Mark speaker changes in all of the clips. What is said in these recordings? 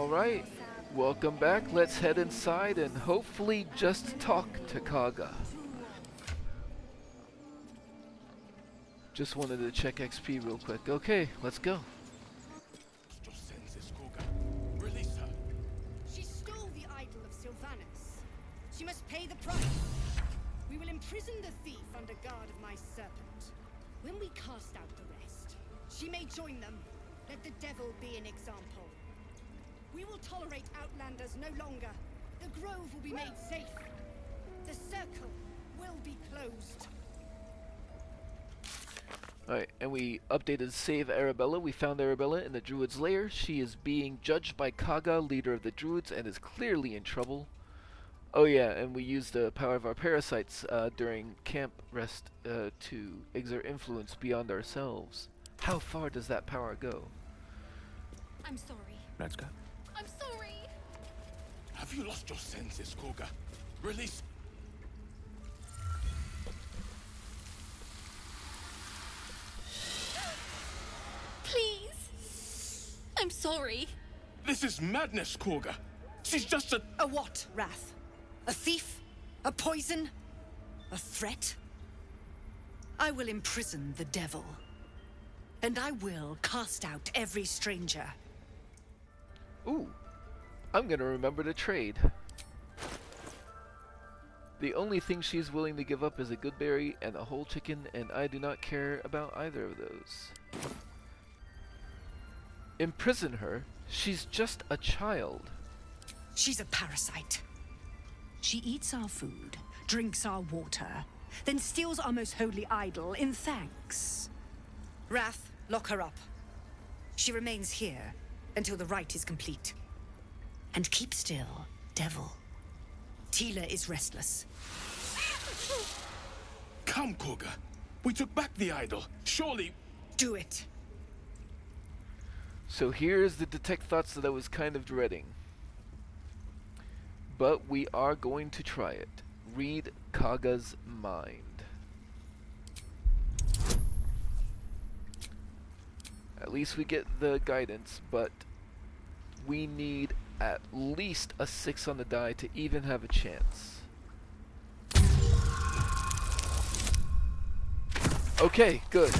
Speaker 1: Alright, welcome back. Let's head inside and hopefully just talk to Kaga. Just wanted to check XP real quick. Okay, let's go.
Speaker 2: Release her.
Speaker 3: She stole the idol of Sylvanus. She must pay the price. We will imprison the thief under guard of my serpent. When we cast out the rest, she may join them. Let the devil be an example. We will tolerate outlanders no longer. The grove will be made safe. The circle will be closed.
Speaker 1: Alright, and we updated Save Arabella. We found Arabella in the Druid's lair. She is being judged by Kaga, leader of the Druids, and is clearly in trouble. Oh yeah, and we used the power of our parasites during camp rest to exert influence beyond ourselves. How far does that power go?
Speaker 4: I'm sorry.
Speaker 2: Let's go.
Speaker 4: I'm sorry.
Speaker 2: Have you lost your senses, Koga? Release.
Speaker 4: Please. I'm sorry.
Speaker 2: This is madness, Koga. She's just a...
Speaker 3: A what, Wrath? A thief? A poison? A threat? I will imprison the devil. And I will cast out every stranger.
Speaker 1: Ooh, I'm gonna remember to trade. The only thing she's willing to give up is a good berry and a whole chicken, and I do not care about either of those. Imprison her? She's just a child.
Speaker 3: She's a parasite. She eats our food, drinks our water, then steals our most holy idol in thanks. Wrath, lock her up. She remains here until the rite is complete. And keep still, devil. Tila is restless.
Speaker 2: Come, Koga. We took back the idol. Surely...
Speaker 3: Do it.
Speaker 1: So here's the detect thoughts that I was kind of dreading. But we are going to try it. Read Kaga's mind. At least we get the guidance, but we need at least a 6 on the die to even have a chance. Okay, good.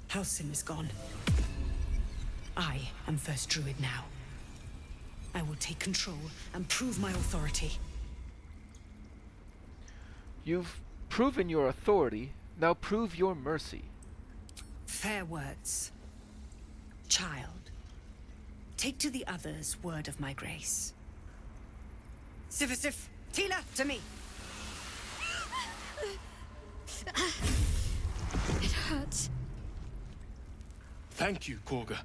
Speaker 3: Halsin is gone. I am first druid now. I will take control and prove my authority.
Speaker 1: You've proven your authority, now prove your mercy.
Speaker 3: Fair words. Child, take to the others word of my grace. Sifisif, Tila, to me!
Speaker 4: It hurts.
Speaker 2: Thank you, Koga.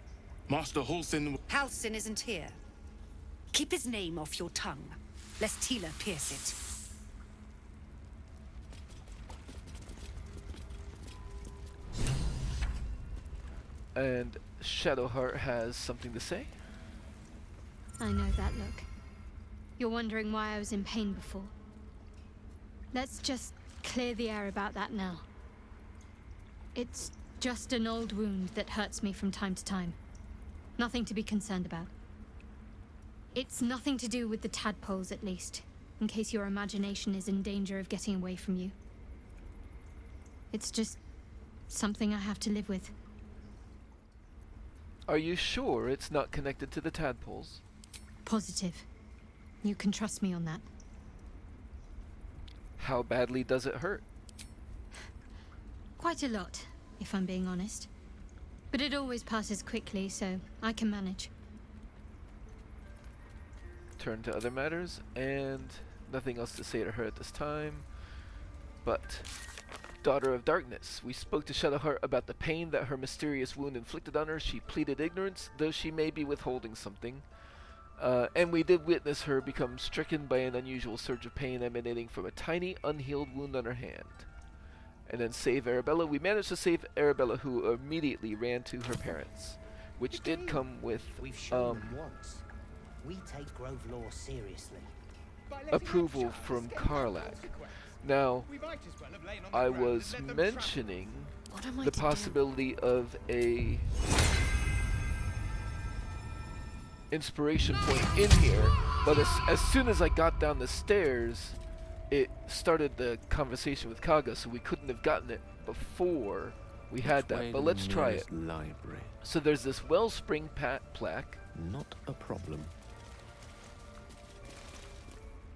Speaker 2: Master Halsin...
Speaker 3: Halsin isn't here. Keep his name off your tongue, lest Tila pierce it.
Speaker 1: And Shadowheart has something to say.
Speaker 4: I know that look. You're wondering why I was in pain before. Let's just clear the air about that now. It's just an old wound that hurts me from time to time. Nothing to be concerned about. It's nothing to do with the tadpoles, at least, in case your imagination is in danger of getting away from you. It's just something I have to live with.
Speaker 1: Are you sure it's not connected to the tadpoles?
Speaker 4: Positive. You can trust me on that.
Speaker 1: How badly does it hurt?
Speaker 4: Quite a lot, if I'm being honest. But it always passes quickly, so I can manage.
Speaker 1: Turn to other matters, and nothing else to say to her at this time. But, Daughter of Darkness, we spoke to Shadowheart about the pain that her mysterious wound inflicted on her. She pleaded ignorance, though she may be withholding something. And we did witness her become stricken by an unusual surge of pain emanating from a tiny, unhealed wound on her hand. And then save Arabella. We managed to save Arabella, who immediately ran to her parents, which did come with
Speaker 5: We've shown them once. We take Grove law seriously.
Speaker 1: approval from Karlak. Now, I was mentioning
Speaker 4: What am I
Speaker 1: the
Speaker 4: to do?
Speaker 1: possibility of a inspiration point in here, but as soon as I got down the stairs, it started the conversation with Kaga, so we couldn't have gotten it before we had that. But let's try it.
Speaker 6: Library.
Speaker 1: So there's this wellspring plaque.
Speaker 6: Not a problem.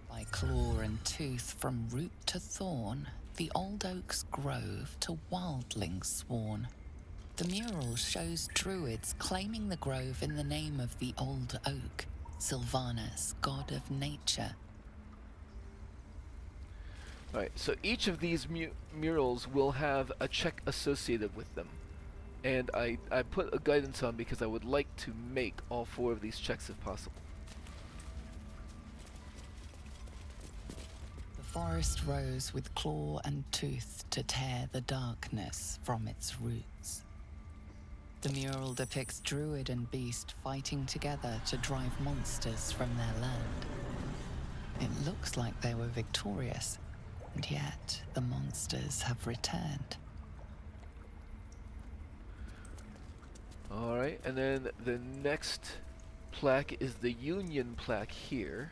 Speaker 7: By claw and tooth from root to thorn, the old oak's grove to wildlings sworn. The mural shows druids claiming the grove in the name of the old oak, Sylvanas, god of nature.
Speaker 1: Alright, so each of these murals will have a check associated with them. And I put a guidance on because I would like to make all 4 of these checks if possible.
Speaker 7: The forest rose with claw and tooth to tear the darkness from its roots. The mural depicts druid and beast fighting together to drive monsters from their land. It looks like they were victorious, and yet the monsters have returned.
Speaker 1: Alright, and then the next plaque is the Union plaque here.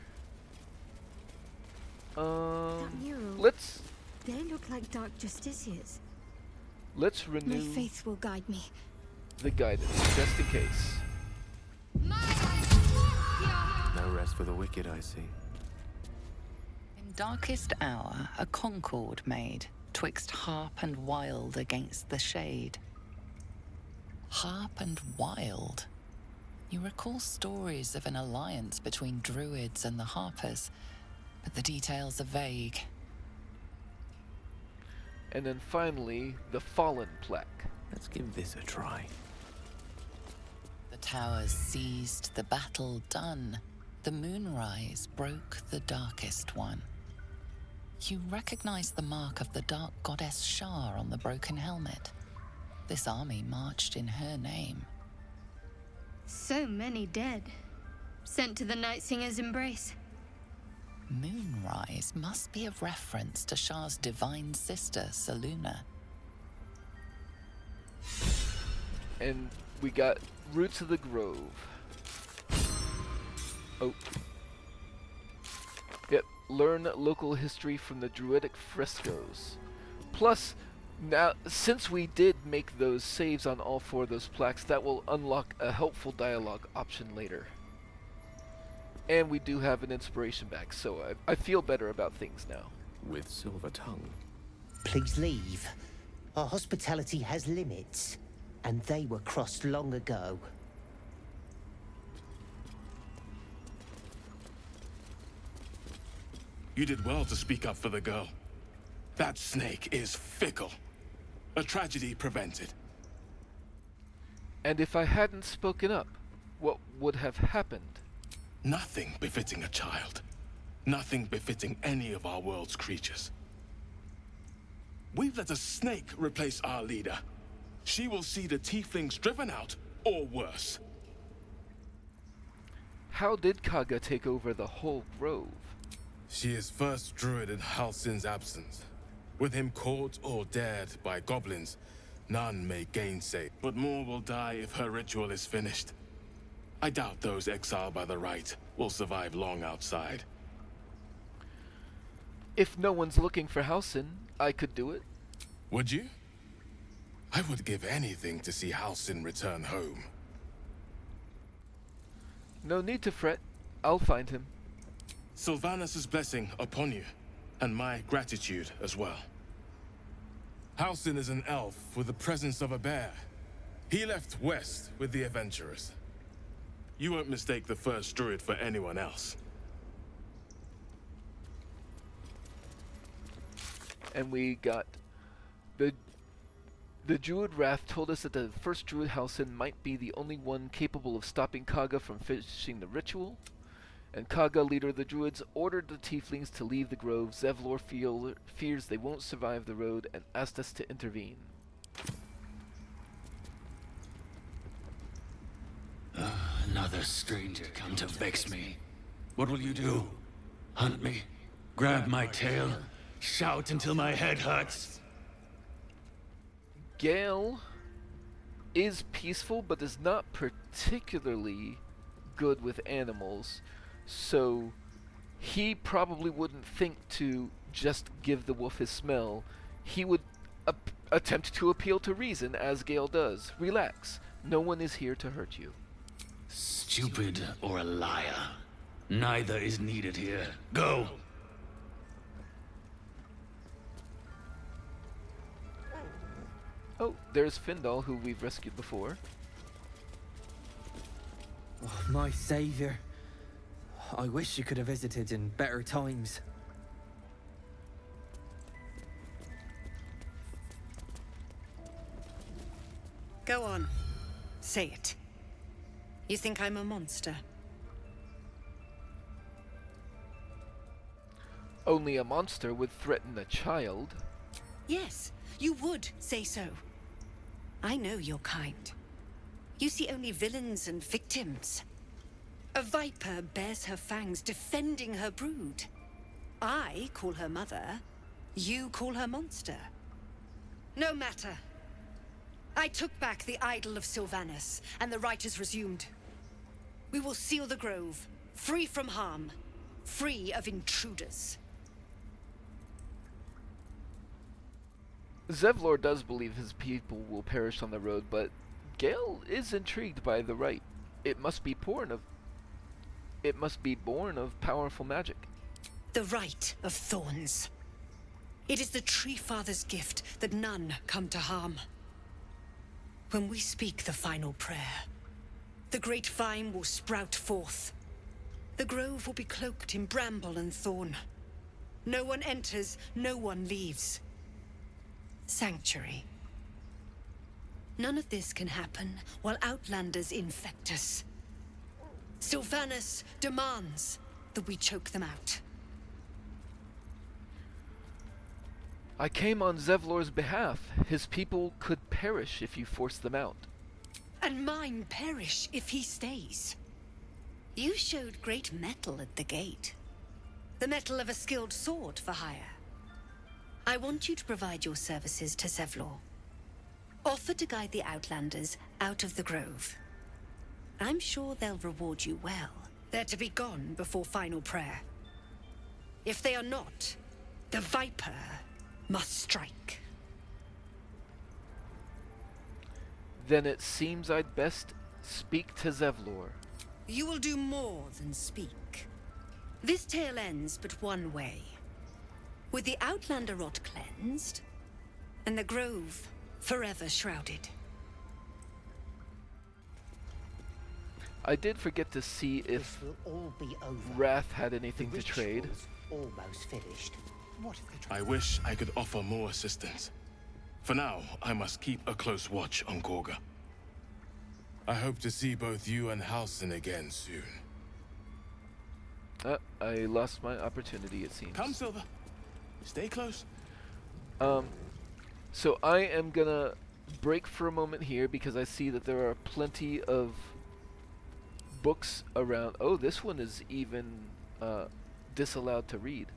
Speaker 4: That mural.
Speaker 1: Let's
Speaker 4: They look like dark justiciars.
Speaker 1: let's
Speaker 4: My
Speaker 1: renew
Speaker 4: faith will guide me.
Speaker 1: the guidance, just in case.
Speaker 6: No rest for the wicked, I see.
Speaker 7: In darkest hour, a concord made, twixt harp and wild against the shade. Harp and wild. You recall stories of an alliance between druids and the harpers, but the details are vague.
Speaker 1: And then finally, the Fallen plaque.
Speaker 6: Let's give this a try.
Speaker 7: The towers seized, the battle done. The moonrise broke the darkest one. You recognize the mark of the dark goddess Shar on the broken helmet. This army marched in her name.
Speaker 4: So many dead. Sent to the Night Singer's embrace.
Speaker 7: Moonrise must be a reference to Shar's divine sister, Selûne.
Speaker 1: And we got Roots of the Grove. Oh. Yep, learn local history from the druidic frescoes. Plus, now, since we did make those saves on all 4 of those plaques, that will unlock a helpful dialogue option later. And we do have an inspiration back, so I feel better about things now.
Speaker 6: With silver tongue.
Speaker 5: Please leave. Our hospitality has limits, and they were crossed long ago.
Speaker 2: You did well to speak up for the girl. That snake is fickle. A tragedy prevented.
Speaker 1: And if I hadn't spoken up, what would have happened?
Speaker 2: Nothing befitting a child. Nothing befitting any of our world's creatures. We've let a snake replace our leader. She will see the tieflings driven out, or worse.
Speaker 1: How did Kaga take over the whole grove?
Speaker 2: She is first druid in Halsin's absence. With him caught or dared by goblins, none may gainsay. But more will die if her ritual is finished. I doubt those exiled by the right will survive long outside.
Speaker 1: If no one's looking for Halsin, I could do it.
Speaker 2: Would you? I would give anything to see Halsin return home.
Speaker 1: No need to fret. I'll find him.
Speaker 2: Sylvanas' blessing upon you, and my gratitude as well. Halsin is an elf with the presence of a bear. He left west with the adventurers. You won't mistake the first druid for anyone else.
Speaker 1: And we got the Druid Wrath told us that the first Druid Halsin might be the only one capable of stopping Kaga from finishing the ritual. And Kaga, leader of the Druids, ordered the Tieflings to leave the grove. Zevlor fears they won't survive the road and asked us to intervene.
Speaker 8: Another stranger come to vex me. What will you do? Hunt me? Grab my tail? Shout until my head hurts?
Speaker 1: Gale is peaceful, but is not particularly good with animals, so he probably wouldn't think to just give the wolf his smell. He would attempt to appeal to reason, as Gale does. Relax. No one is here to hurt you.
Speaker 8: Stupid or a liar. Neither is needed here. Go!
Speaker 1: Oh, there's Findal, who we've rescued before.
Speaker 9: Oh, my savior. I wish you could have visited in better times.
Speaker 3: Go on. Say it. You think I'm a monster?
Speaker 1: Only a monster would threaten a child.
Speaker 3: Yes, you would say so. I know your kind. You see only villains and victims. A viper bears her fangs defending her brood. I call her mother. You call her monster. No matter. I took back the idol of Sylvanas, and the rite is resumed. We will seal the grove, free from harm, free of intruders.
Speaker 1: Zevlor does believe his people will perish on the road, but Gale is intrigued by the rite. It must be born of powerful magic.
Speaker 3: The rite of thorns. It is the Tree Father's gift that none come to harm. When we speak the final prayer, the great vine will sprout forth. The grove will be cloaked in bramble and thorn. No one enters, no one leaves. Sanctuary. None of this can happen while Outlanders infect us. Sylvanas demands that we choke them out.
Speaker 1: I came on Zevlor's behalf. His people could perish if you force them out.
Speaker 3: And mine perish if he stays. You showed great mettle at the gate. The mettle of a skilled sword for hire. I want you to provide your services to Zevlor. Offer to guide the Outlanders out of the grove. I'm sure they'll reward you well. They're to be gone before final prayer. If they are not, the Viper must strike.
Speaker 1: Then it seems I'd best speak to Zevlor.
Speaker 3: You will do more than speak. This tale ends but one way. With the Outlander rot cleansed, and the grove forever shrouded.
Speaker 1: I did forget to see if
Speaker 5: This will all be over.
Speaker 1: Wrath had
Speaker 5: The
Speaker 1: anything to trade.
Speaker 5: ritual's almost finished. What if they try?
Speaker 2: I wish I could offer more assistance. For now, I must keep a close watch on Gorga. I hope to see both you and Halsin again soon.
Speaker 1: I lost my opportunity, it seems.
Speaker 2: Come, Silver. Stay close.
Speaker 1: So I am gonna break for a moment here because I see that there are plenty of books around. Oh, this one is even disallowed to read.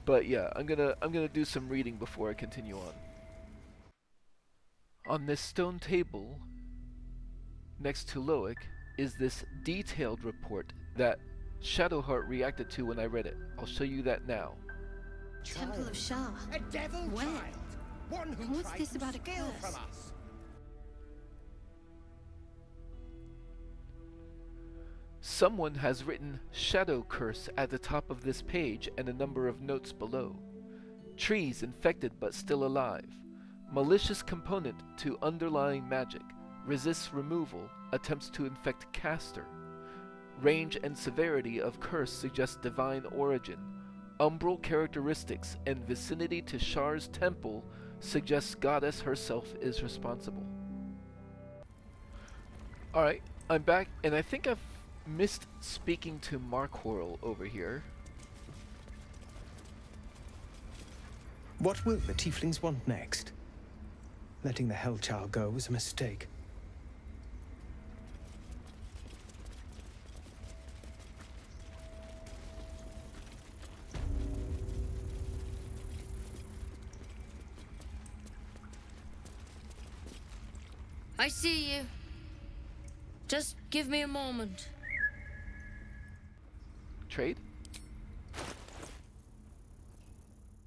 Speaker 1: But yeah, I'm gonna do some reading before I continue on. On this stone table next to Loic is this detailed report that Shadowheart reacted to when I read it. I'll show you that now.
Speaker 4: Temple of Shah.
Speaker 10: A devil
Speaker 4: Where?
Speaker 10: child. One who
Speaker 4: What's
Speaker 10: tried
Speaker 4: this
Speaker 10: to
Speaker 4: about a
Speaker 10: steal
Speaker 4: curse?
Speaker 10: from us.
Speaker 1: Someone has written Shadow Curse at the top of this page and a number of notes below. Trees infected but still alive. Malicious component to underlying magic. Resists removal. Attempts to infect caster. Range and severity of curse suggest divine origin. Umbral characteristics and vicinity to Shar's temple suggests goddess herself is responsible. Alright, I'm back, and I think I've missed speaking to Markworl over here.
Speaker 11: What will the tieflings want next? Letting the Hellchild go was a mistake.
Speaker 10: I see you. Just give me a moment.
Speaker 1: Trade?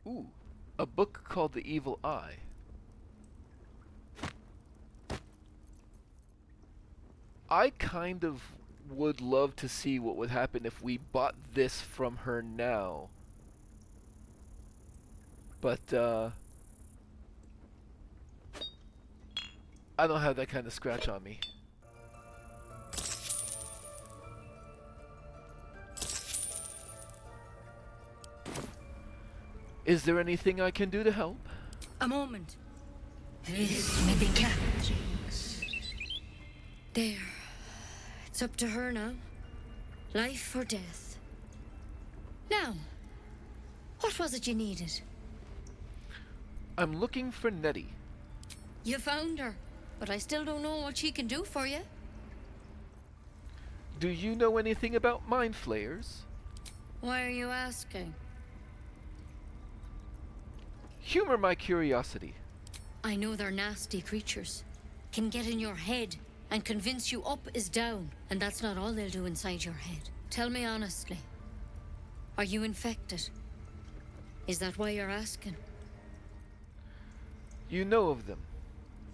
Speaker 1: Ooh, a book called The Evil Eye. I kind of would love to see what would happen if we bought this from her now. But, I don't have that kind of scratch on me. Is there anything I can do to help?
Speaker 10: A moment. This may be captured. There. It's up to her now. Life or death. Now, what was it you needed?
Speaker 1: I'm looking for Nettie.
Speaker 10: You found her, but I still don't know what she can do for you.
Speaker 1: Do you know anything about mind flayers?
Speaker 10: Why are you asking?
Speaker 1: Humor my curiosity.
Speaker 10: I know they're nasty creatures. Can get in your head and convince you up is down, and that's not all they'll do inside your head. Tell me honestly, are you infected? Is that why you're asking?
Speaker 1: You know of them.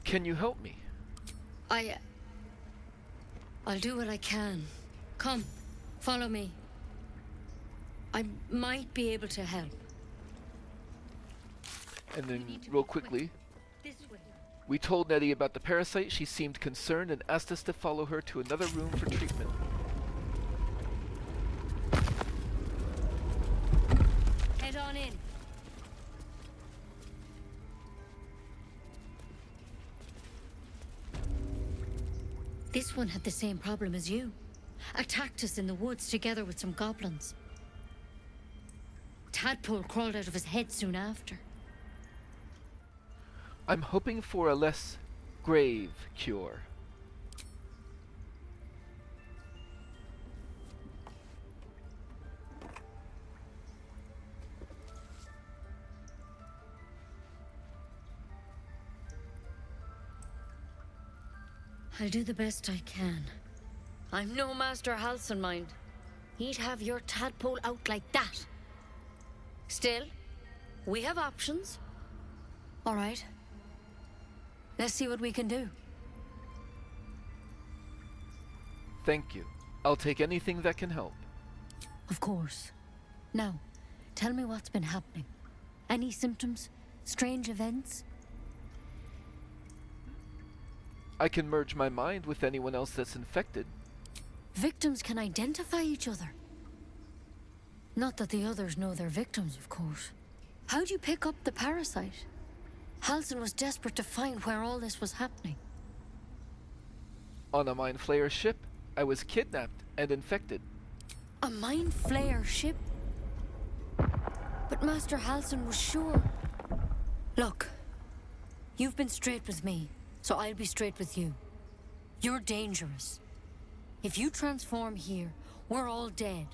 Speaker 1: Can you help me?
Speaker 10: I'll do what I can. Come, follow me. I might be able to help.
Speaker 1: And then, real quickly, we told Nettie about the parasite. She seemed concerned and asked us to follow her to another room for treatment.
Speaker 10: Head on in. This one had the same problem as you. Attacked us in the woods together with some goblins. Tadpole crawled out of his head soon after.
Speaker 1: I'm hoping for a less grave cure.
Speaker 10: I'll do the best I can. I'm no Master Halcyon, mind. He'd have your tadpole out like that. Still, we have options. All right. Let's see what we can do.
Speaker 1: Thank you. I'll take anything that can help.
Speaker 10: Of course. Now, tell me what's been happening. Any symptoms? Strange events?
Speaker 1: I can merge my mind with anyone else that's infected.
Speaker 10: Victims can identify each other. Not that the others know they're victims, of course. How'd you pick up the parasite? Halcyon was desperate to find where all this was happening.
Speaker 1: On a mind flayer ship, I was kidnapped and infected.
Speaker 10: A mind flayer ship? But Master Halcyon was sure. Look, you've been straight with me, so I'll be straight with you. You're dangerous. If you transform here, we're all dead.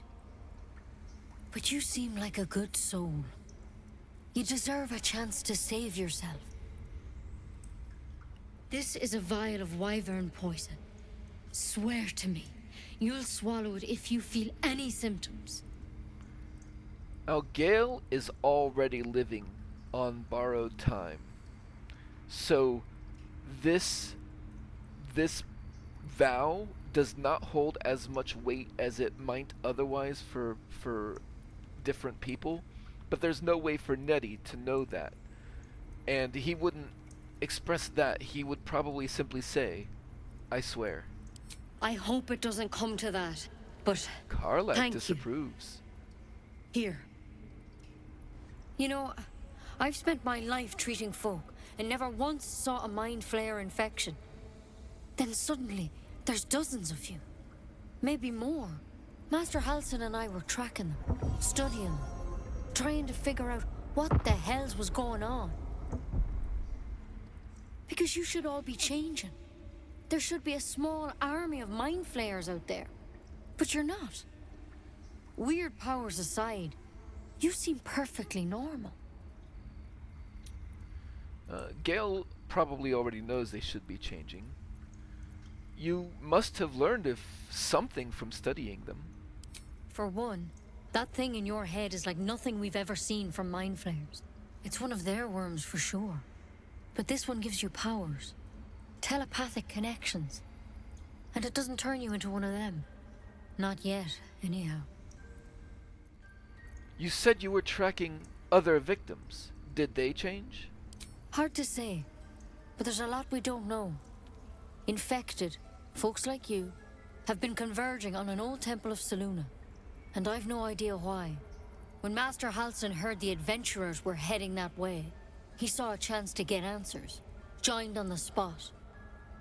Speaker 10: But you seem like a good soul. You deserve a chance to save yourself. This is a vial of wyvern poison. Swear to me, you'll swallow it if you feel any symptoms.
Speaker 1: Now, Gale is already living on borrowed time. So, this vow does not hold as much weight as it might otherwise for different people. But there's no way for Nettie to know that. And he wouldn't express that. He would probably simply say, I swear.
Speaker 10: I hope it doesn't come to that, but
Speaker 1: Karlach disapproves.
Speaker 10: Here. You know, I've spent my life treating folk and never once saw a mind flayer infection. Then suddenly, there's dozens of you. Maybe more. Master Halcyon and I were tracking them, studying them. Trying to figure out what the hells was going on. Because you should all be changing. There should be a small army of mind flayers out there. But you're not. Weird powers aside, you seem perfectly normal.
Speaker 1: Gale probably already knows they should be changing. You must have learned something from studying them.
Speaker 10: For one, that thing in your head is like nothing we've ever seen from mind flayers. It's one of their worms for sure. But this one gives you powers. Telepathic connections. And it doesn't turn you into one of them. Not yet, anyhow.
Speaker 1: You said you were tracking other victims. Did they change?
Speaker 10: Hard to say. But there's a lot we don't know. Infected, folks like you, have been converging on an old temple of Selûne. And I've no idea why. When Master Halsin heard the adventurers were heading that way, he saw a chance to get answers. Joined on the spot.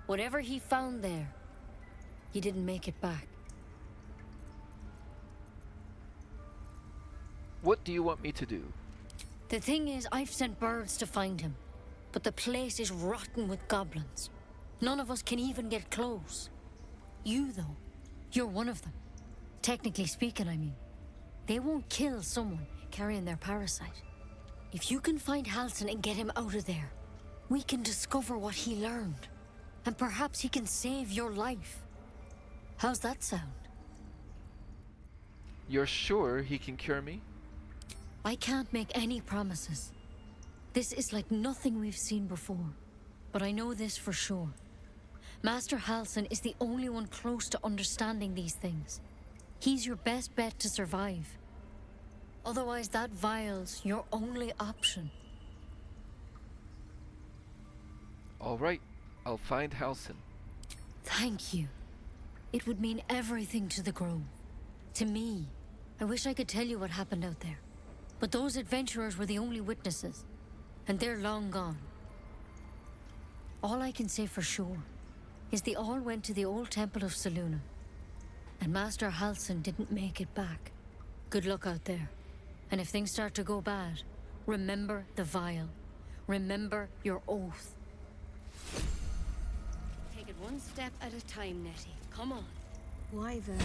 Speaker 10: Whatever he found there, he didn't make it back.
Speaker 1: What do you want me to do?
Speaker 10: The thing is, I've sent birds to find him. But the place is rotten with goblins. None of us can even get close. You, though, you're one of them. Technically speaking, I mean. They won't kill someone carrying their parasite. If you can find Halsin and get him out of there, we can discover what he learned. And perhaps he can save your life. How's that sound?
Speaker 1: You're sure he can cure me?
Speaker 10: I can't make any promises. This is like nothing we've seen before. But I know this for sure. Master Halsin is the only one close to understanding these things. He's your best bet to survive. Otherwise, that vial's your only option.
Speaker 1: All right, I'll find Halsin.
Speaker 10: Thank you. It would mean everything to the Grove. To me. I wish I could tell you what happened out there. But those adventurers were the only witnesses. And they're long gone. All I can say for sure is they all went to the old temple of Selûne. And Master Halsin didn't make it back. Good luck out there. And if things start to go bad, remember the vial. Remember your oath.
Speaker 3: Take it one step at a time, Nettie. Come on.
Speaker 4: Wyvern.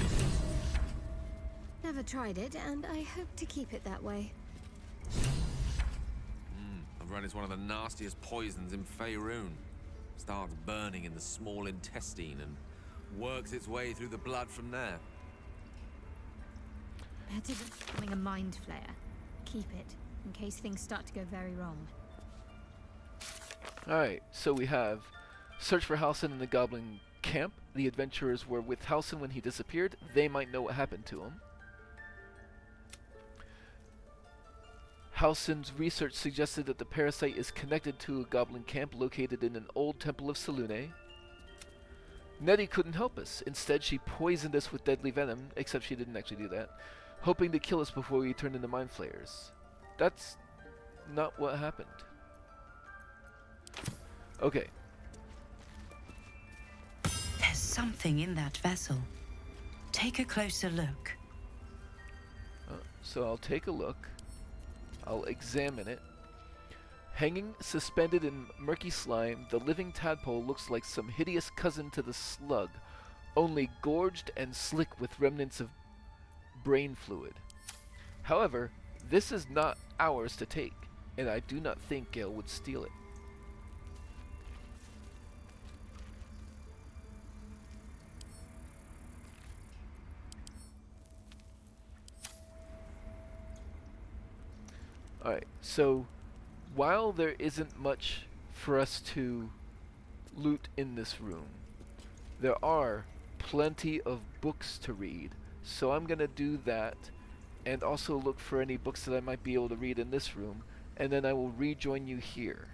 Speaker 4: Never tried it, and I hope to keep it that way.
Speaker 12: I've read it's one of the nastiest poisons in Faerun. Starts burning in the small intestine and works its way through the blood from there.
Speaker 4: Better than becoming a mind flayer. Keep it, in case things start to go very wrong.
Speaker 1: Alright, so we have search for Halsin in the Goblin camp. The adventurers were with Halsin when he disappeared. They might know what happened to him. Halsin's research suggested that the parasite is connected to a goblin camp located in an old temple of Selûne. Nettie couldn't help us. Instead, she poisoned us with deadly venom, except she didn't actually do that, hoping to kill us before we turned into mind flayers. That's not what happened. Okay.
Speaker 13: There's something in that vessel. Take a closer look.
Speaker 1: So I'll take a look. I'll examine it. Hanging suspended in murky slime, the living tadpole looks like some hideous cousin to the slug, only gorged and slick with remnants of brain fluid. However, this is not ours to take, and I do not think Gale would steal it. Alright, so while there isn't much for us to loot in this room, there are plenty of books to read, so I'm going to do that and also look for any books that I might be able to read in this room, and then I will rejoin you here.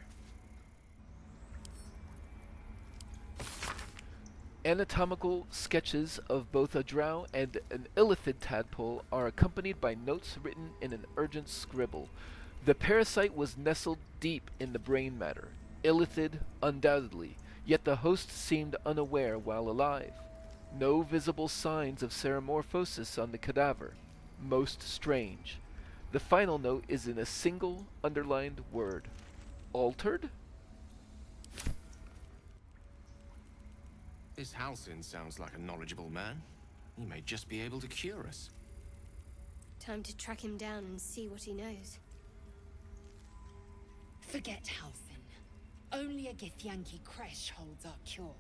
Speaker 1: Anatomical sketches of both a drow and an illithid tadpole are accompanied by notes written in an urgent scribble. The parasite was nestled deep in the brain matter, illithid undoubtedly, yet the host seemed unaware while alive. No visible signs of ceramorphosis on the cadaver. Most strange. The final note is in a single underlined word. Altered?
Speaker 2: This Halsin sounds like a knowledgeable man. He may just be able to cure us.
Speaker 3: Time to track him down and see what he knows.
Speaker 14: Forget Halsin. Only a Githyanki Kresh holds our cure.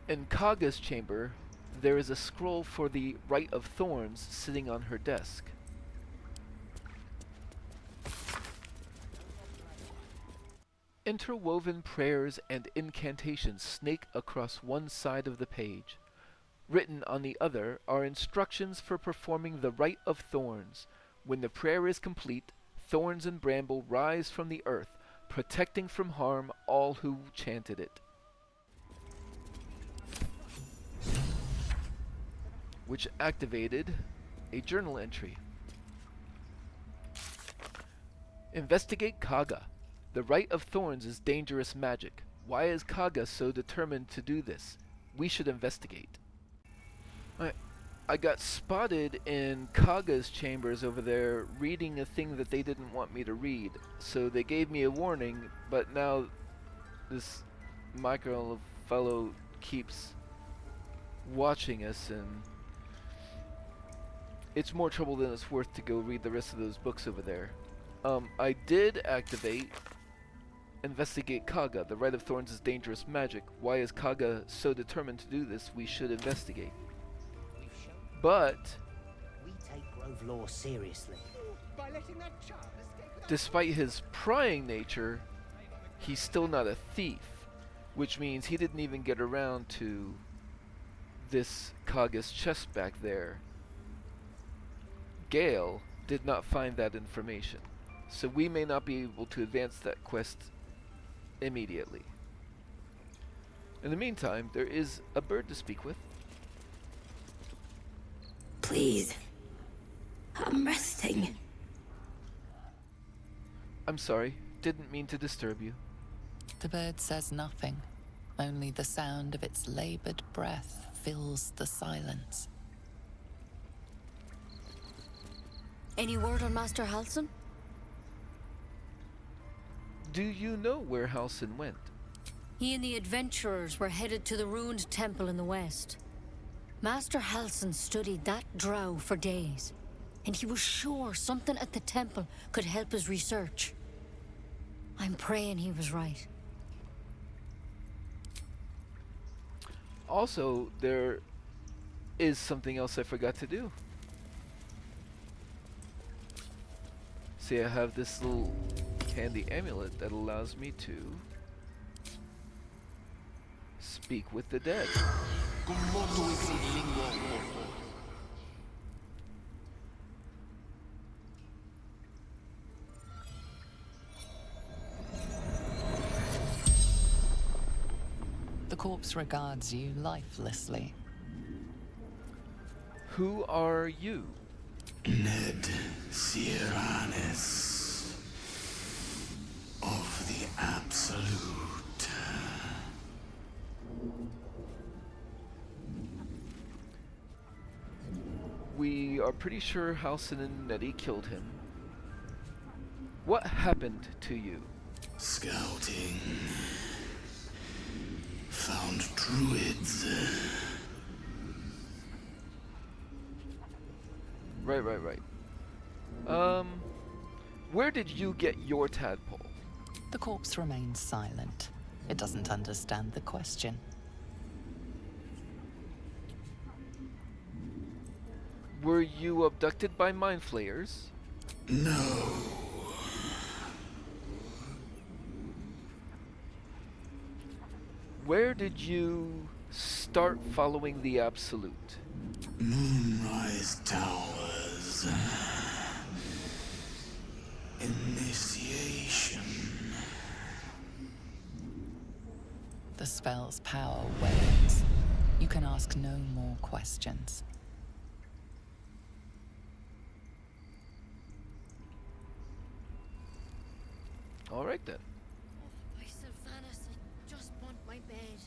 Speaker 1: In Kaga's chamber, there is a scroll for the Rite of Thorns sitting on her desk. Interwoven prayers and incantations snake across one side of the page. Written on the other are instructions for performing the Rite of Thorns. When the prayer is complete, thorns and bramble rise from the earth, protecting from harm all who chanted it. Which activated a journal entry. Investigate Kaga. The Rite of Thorns is dangerous magic. Why is Kaga so determined to do this? We should investigate. I got spotted in Kaga's chambers over there reading a thing that they didn't want me to read. So they gave me a warning, but now this micro fellow keeps watching us, and it's more trouble than it's worth to go read the rest of those books over there. I did activate Investigate Kaga. The Rite of Thorns is dangerous magic. Why is Kaga so determined to do this? We should investigate. But
Speaker 5: we take Grove law seriously.
Speaker 11: By letting that child escape without...
Speaker 1: Despite his prying nature, he's still not a thief, which means he didn't even get around to this Kaga's chest back there. Gale did not find that information, so we may not be able to advance that quest immediately. In the meantime, there is a bird to speak with.
Speaker 14: Please. I'm resting.
Speaker 1: I'm sorry, didn't mean to disturb you.
Speaker 7: The bird says nothing. Only the sound of its labored breath fills the silence.
Speaker 10: Any word on Master Halsin?
Speaker 1: Do you know where Halsin went?
Speaker 10: He and the adventurers were headed to the ruined temple in the west. Master Halsin studied that drow for days, and he was sure something at the temple could help his research. I'm praying he was right.
Speaker 1: Also, there is something else I forgot to do. See, I have this little handy amulet that allows me to speak with the dead.
Speaker 7: The corpse regards you lifelessly.
Speaker 1: Who are you?
Speaker 8: Ned Sierranes of the Absolute.
Speaker 1: We are pretty sure Halsin and Nettie killed him. What happened to you?
Speaker 8: Scouting. Found druids.
Speaker 1: Right. Where did you get your tadpole?
Speaker 7: The corpse remains silent. It doesn't understand the question.
Speaker 1: Were you abducted by mind flayers?
Speaker 8: No.
Speaker 1: Where did you start following the Absolute?
Speaker 8: Moonrise Towers. Initiation.
Speaker 7: The spell's power wanes. You can ask no more questions.
Speaker 1: All right then.
Speaker 3: By Sylvanas, I just want my bed.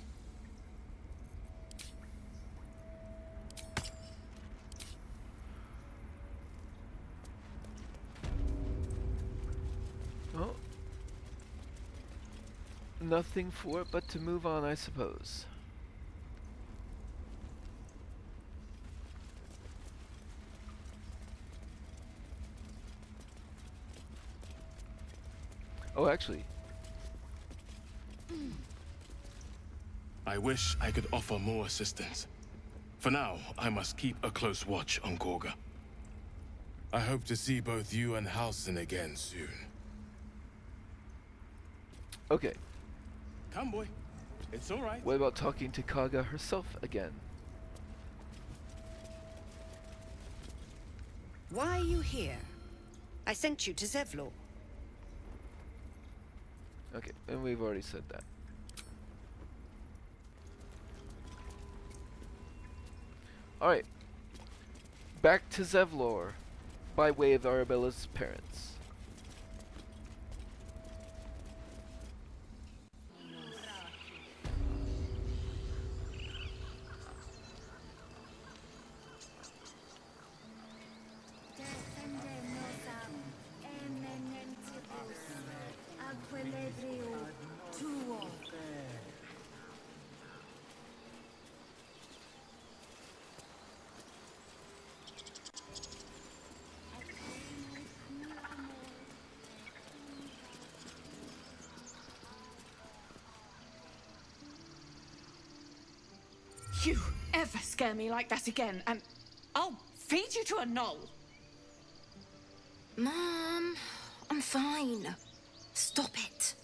Speaker 1: Well, nothing for it but to move on, I suppose. Oh, actually,
Speaker 2: I wish I could offer more assistance. For now, I must keep a close watch on Gorga. I hope to see both you and Halsin again soon.
Speaker 1: Okay.
Speaker 2: Come, boy. It's all right.
Speaker 1: What about talking to Kaga herself again?
Speaker 15: Why are you here? I sent you to Zevlor.
Speaker 1: Okay, and we've already said that. Alright. Back to Zevlor, by way of Arabella's parents.
Speaker 16: You ever scare me like that again, and I'll feed you to a knoll.
Speaker 14: Mom, I'm fine. Stop it.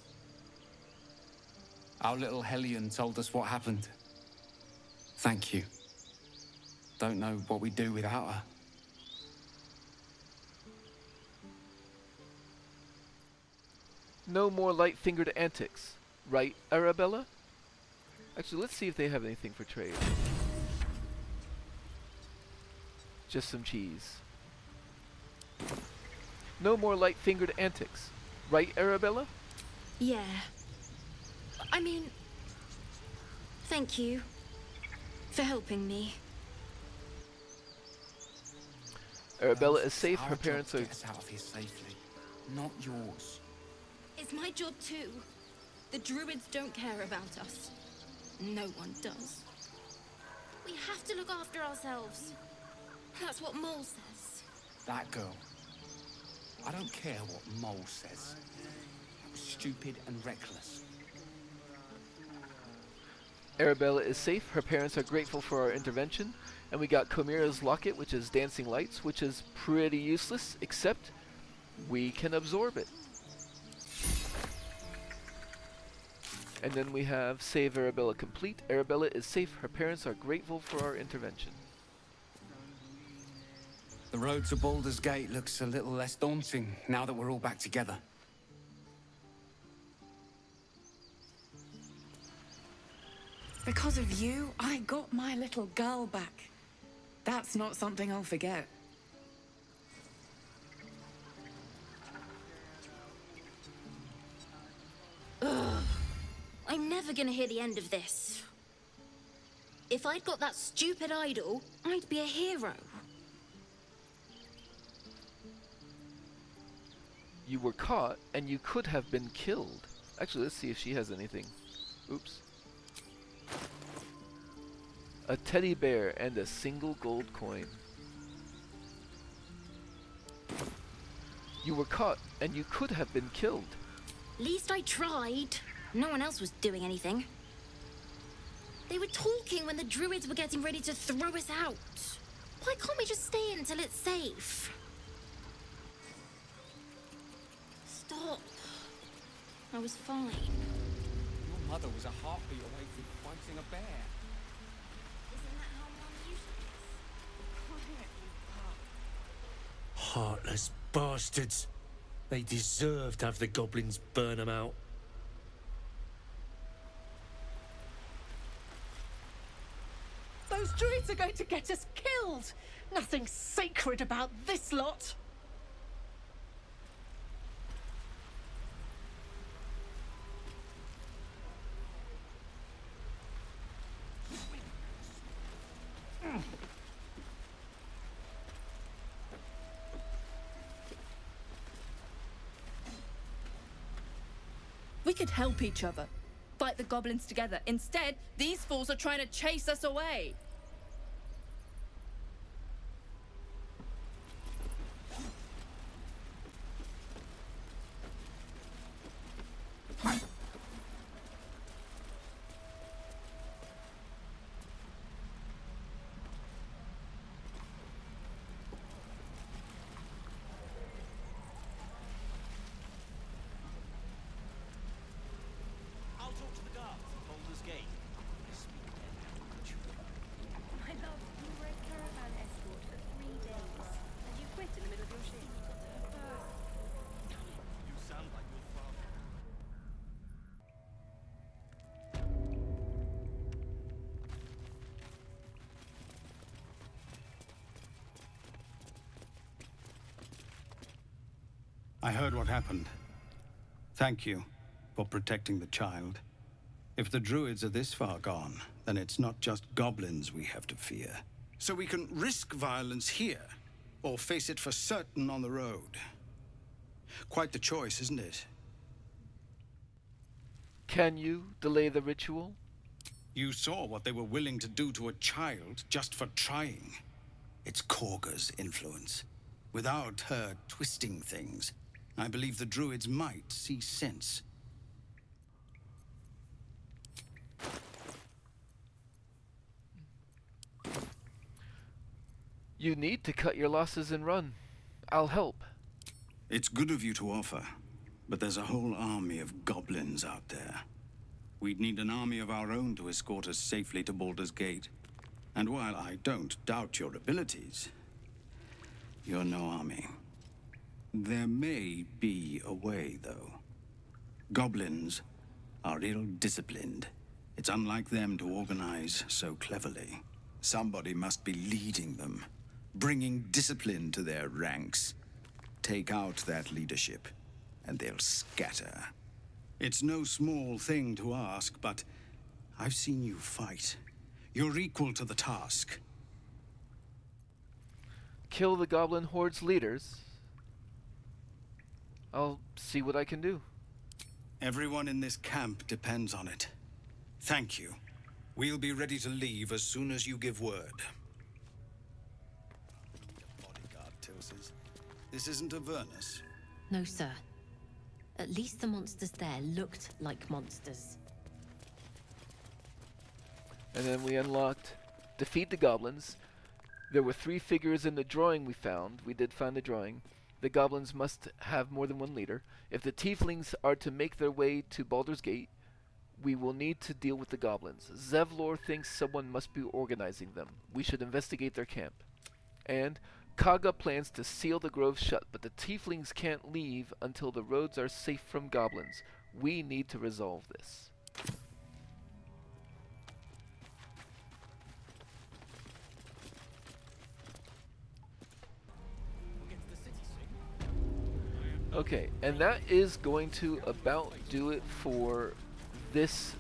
Speaker 8: Our little Hellion told us what happened. Thank you. Don't know what we'd do without her.
Speaker 1: No more light-fingered antics, right, Arabella? Actually, let's see if they have anything for trade. Just some cheese. No more light-fingered antics, right, Arabella?
Speaker 14: Yeah. I mean, thank you for helping me.
Speaker 1: Arabella is safe. Her parents are.
Speaker 8: Get us out of here safely, not yours.
Speaker 14: It's my job too. The druids don't care about us. No one does. We have to look after ourselves. That's what Mole says.
Speaker 8: That girl. I don't care what Mole says. That was stupid and reckless.
Speaker 1: Arabella is safe. Her parents are grateful for our intervention. And we got Chimera's locket, which is dancing lights, which is pretty useless, except we can absorb it. And then we have save Arabella complete. Arabella is safe. Her parents are grateful for our intervention.
Speaker 8: The road to Baldur's Gate looks a little less daunting now that we're all back together.
Speaker 16: Because of you, I got my little girl back. That's not something I'll forget.
Speaker 14: Ugh. I'm never gonna hear the end of this. If I'd got that stupid idol, I'd be a hero.
Speaker 1: You were caught, and you could have been killed. Actually, let's see if she has anything. Oops. A teddy bear and a single gold coin. You were caught, and you could have been killed.
Speaker 14: Least I tried. No one else was doing anything. They were talking when the druids were getting ready to throw us out. Why can't we just stay in until it's safe? Stop. I was fine.
Speaker 8: Your mother was a heartbeat away from fighting a bear.
Speaker 14: Isn't that how Mom usually is?
Speaker 17: Heartless bastards. They deserve to have the goblins burn them out.
Speaker 16: Those druids are going to get us killed. Nothing sacred about this lot.
Speaker 18: We could help each other. Fight the goblins together. Instead, these fools are trying to chase us away.
Speaker 19: I heard what happened. Thank you for protecting the child. If the druids are this far gone, then it's not just goblins we have to fear. So we can risk violence here, or face it for certain on the road. Quite the choice, isn't it?
Speaker 1: Can you delay the ritual?
Speaker 19: You saw what they were willing to do to a child just for trying. It's Korga's influence. Without her twisting things, I believe the druids might see sense.
Speaker 1: You need to cut your losses and run. I'll help.
Speaker 19: It's good of you to offer, but there's a whole army of goblins out there. We'd need an army of our own to escort us safely to Baldur's Gate. And while I don't doubt your abilities, you're no army. There may be a way, though. Goblins are ill-disciplined. It's unlike them to organize so cleverly. Somebody must be leading them, bringing discipline to their ranks. Take out that leadership, and they'll scatter. It's no small thing to ask, but I've seen you fight. You're equal to the task.
Speaker 1: Kill the Goblin Horde's leaders? I'll see what I can do.
Speaker 19: Everyone in this camp depends on it. Thank you. We'll be ready to leave as soon as you give word. Bodyguard, Tilses. This isn't Avernus.
Speaker 10: No, sir. At least the monsters there looked like monsters.
Speaker 1: And then we unlocked Defeat the Goblins. There were 3 figures in the drawing we found. We did find the drawing. The goblins must have more than one leader. If the tieflings are to make their way to Baldur's Gate, we will need to deal with the goblins. Zevlor thinks someone must be organizing them. We should investigate their camp. And Kaga plans to seal the grove shut, but the tieflings can't leave until the roads are safe from goblins. We need to resolve this. Okay, and that is going to about do it for this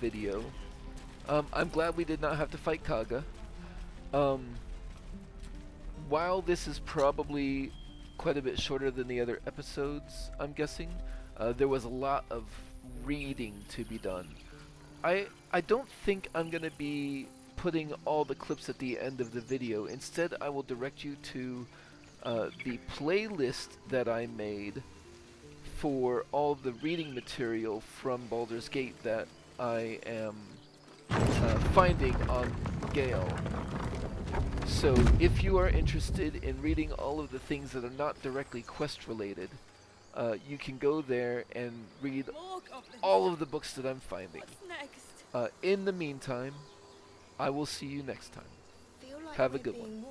Speaker 1: video. I'm glad we did not have to fight Kaga. While this is probably quite a bit shorter than the other episodes, I'm guessing, there was a lot of reading to be done. I don't think I'm going to be putting all the clips at the end of the video. Instead, I will direct you to the playlist that I made for all the reading material from Baldur's Gate that I am finding on Gale. So if you are interested in reading all of the things that are not directly quest related, you can go there and read all of the books that I'm finding. In the meantime, I will see you next time. Have a good one.